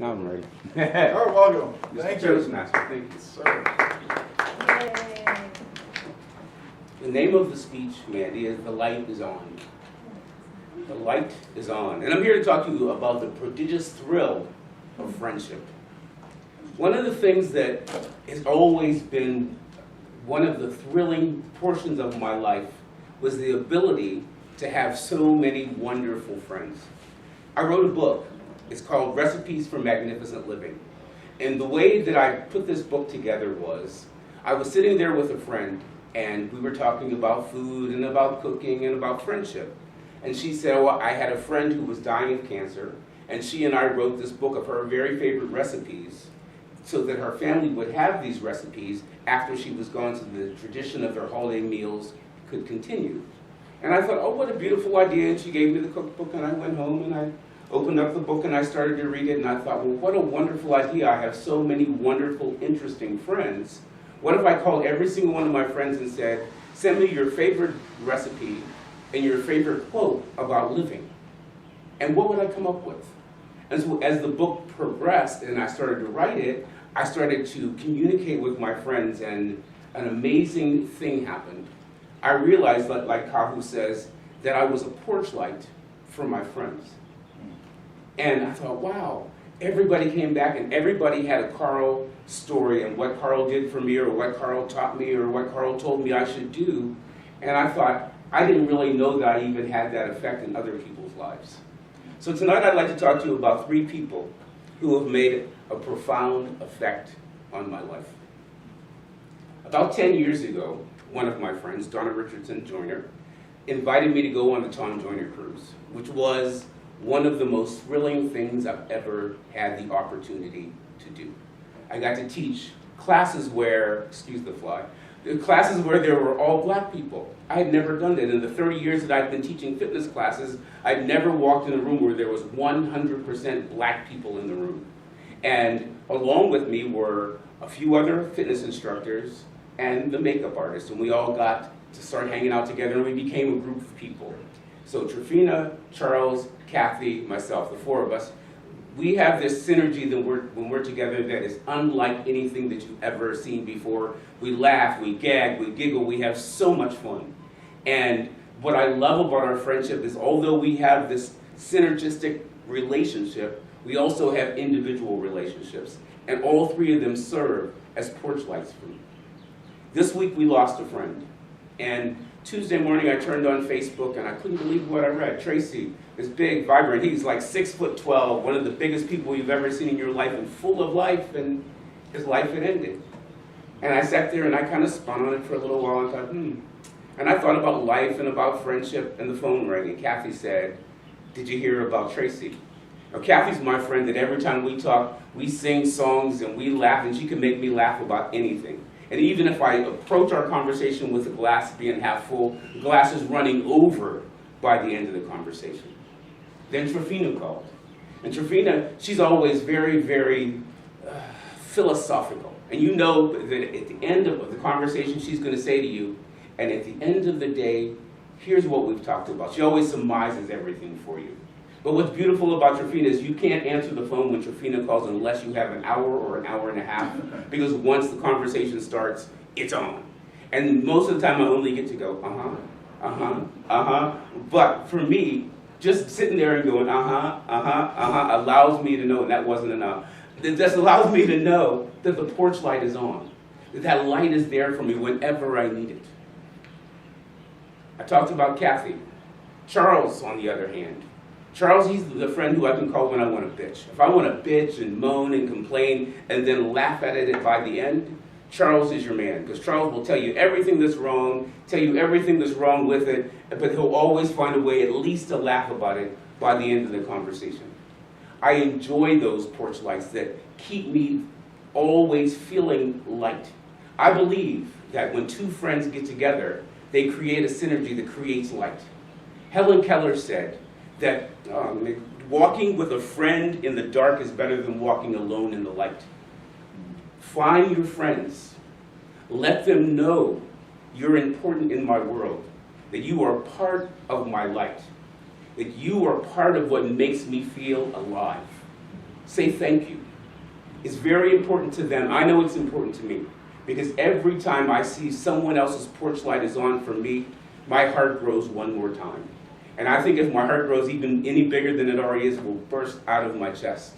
Now I'm ready. All right, welcome. Thank Thank you. you. Toastmaster, thank you. Sir. The name of the speech, Mandy, is The Light is On. The light is on. And I'm here to talk to you about the prodigious thrill of friendship. One of the things that has always been one of the thrilling portions of my life was the ability to have so many wonderful friends. I wrote a book. It's called Recipes for Magnificent Living. And the way that I put this book together was, I was sitting there with a friend, and we were talking about food and about cooking and about friendship. And she said, well, I had a friend who was dying of cancer, and she and I wrote this book of her very favorite recipes so that her family would have these recipes after she was gone, so the tradition of their holiday meals could continue. And I thought, oh, what a beautiful idea. And she gave me the cookbook, and I went home and I opened up the book and I started to read it, and I thought, well, what a wonderful idea. I have so many wonderful, interesting friends. What if I called every single one of my friends and said, send me your favorite recipe and your favorite quote about living? And what would I come up with? And so as the book progressed and I started to write it, I started to communicate with my friends, and an amazing thing happened. I realized, like Kahu says, that I was a porch light for my friends. And I thought, wow, everybody came back and everybody had a Carl story and what Carl did for me, or what Carl taught me, or what Carl told me I should do. And I thought, I didn't really know that I even had that effect in other people's lives. So tonight I'd like to talk to you about 3 people who have made a profound effect on my life. About 10 years ago, one of my friends, Donna Richardson Joyner, invited me to go on the Tom Joyner cruise, which was one of the most thrilling things I've ever had the opportunity to do. I got to teach classes where, excuse the fly, classes where there were all black people. I had never done that. In the 30 years that I've been teaching fitness classes, I'd never walked in a room where there was 100% black people in the room. And along with me were a few other fitness instructors and the makeup artist, and we all got to start hanging out together, and we became a group of people. So Trifina, Charles, Kathy, myself, the 4 of us, we have this synergy that when we're together that is unlike anything that you've ever seen before. We laugh, we gag, we giggle, we have so much fun. And what I love about our friendship is, although we have this synergistic relationship, we also have individual relationships. And all 3 of them serve as porch lights for me. This week we lost a friend. And Tuesday morning I turned on Facebook and I couldn't believe what I read. Tracy, this big, vibrant, he's like 6'12", one of the biggest people you've ever seen in your life and full of life, and his life had ended. And I sat there and I kind of spun on it for a little while and thought, And I thought about life and about friendship, and the phone rang and Kathy said, did you hear about Tracy? Now Kathy's my friend that every time we talk, we sing songs and we laugh, and she can make me laugh about anything. And even if I approach our conversation with the glass being half full, the glass is running over by the end of the conversation. Then Trifina called. And Trifina, she's always very, very philosophical. And you know that at the end of the conversation, she's going to say to you, and at the end of the day, here's what we've talked about. She always surmises everything for you. But what's beautiful about Trifina is you can't answer the phone when Trifina calls unless you have an hour or an hour and a half, because once the conversation starts, it's on. And most of the time I only get to go, But for me, just sitting there and going, allows me to know, and that wasn't enough. It just allows me to know that the porch light is on, that that light is there for me whenever I need it. I talked about Kathy. Charles, on the other hand, Charles, he's the friend who I can call when I want to bitch. If I want to bitch and moan and complain and then laugh at it by the end, Charles is your man. Because Charles will tell you everything that's wrong, tell you everything that's wrong with it, but he'll always find a way at least to laugh about it by the end of the conversation. I enjoy those porch lights that keep me always feeling light. I believe that when 2 friends get together, they create a synergy that creates light. Helen Keller said that walking with a friend in the dark is better than walking alone in the light. Find your friends. Let them know you're important in my world, that you are part of my light, that you are part of what makes me feel alive. say thank you. It's very important to them. I know it's important to me, because every time I see someone else's porch light is on for me, my heart grows one more time. And I think if my heart grows even any bigger than it already is, it will burst out of my chest.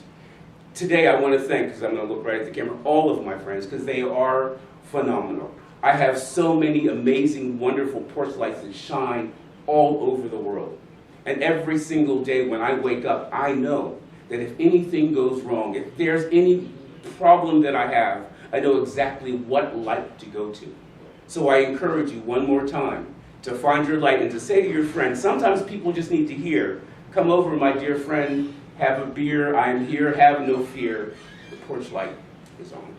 Today I want to thank, because I'm going to look right at the camera, all of my friends, because they are phenomenal. I have so many amazing, wonderful porch lights that shine all over the world. And every single day when I wake up, I know that if anything goes wrong, if there's any problem that I have, I know exactly what light to go to. So I encourage you one more time to find your light and to say to your friends, sometimes people just need to hear, come over, my dear friend, have a beer, I am here, have no fear, the porch light is on.